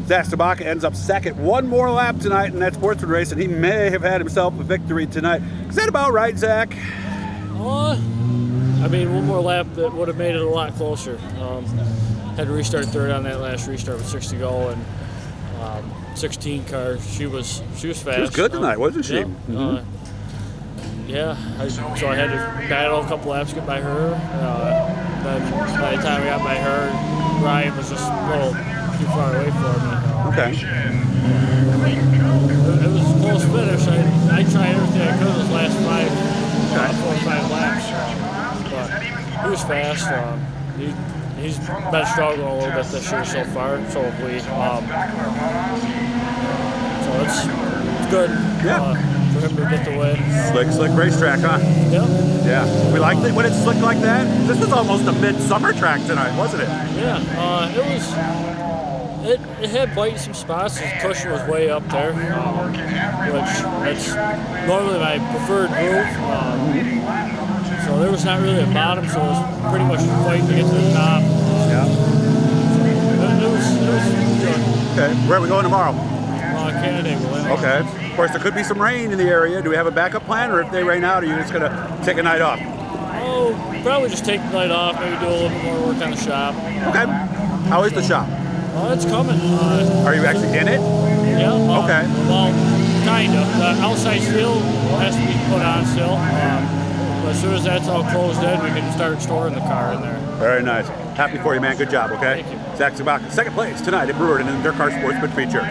Zach Sobotka ends up second. One more lap tonight in that Sportsman race, and he may have had himself a victory tonight. Is that about right, Zach? I mean, one more lap that would have made it a lot closer. Had to restart third on that last restart with 6 to go, and 16 car. She was fast. She was good tonight, wasn't she? Yeah. So I had to battle a couple laps to get by her. Then by the time I got by her, Ryan was just a little too far away for me. Okay. It was a close finish. I tried everything I could those last 4 or 5 laps. But he was fast. He's been struggling a little bit this year so far. So have we. So it's good. Yeah. For him to get the win. Slick racetrack, huh? Yep. Yeah. We liked it when it's slick like that. This was almost a midsummer track tonight, wasn't it? Yeah. It was. It had bite in some spots. The cushion was way up there, which that's normally my preferred groove. So there was not really a bottom, so it was pretty much fighting to get to the top. Yeah. It was good. Okay. Where are we going tomorrow? Canada. Okay. Of course, there could be some rain in the area. Do we have a backup plan, or if they rain out, are you just going to take a night off? Oh, probably just take the night off, maybe do a little bit more work on the shop. Okay. How is the shop? It's coming. Are you actually in it? Yeah. Okay. Well, kind of. The outside steel has to be put on still. But as soon as that's all closed in, we can start storing the car in there. Very nice. Happy for you, man. Good job, okay? Thank you. Zach Sobotka, second place tonight at Brewerton in the DIRTcar Sportsman feature.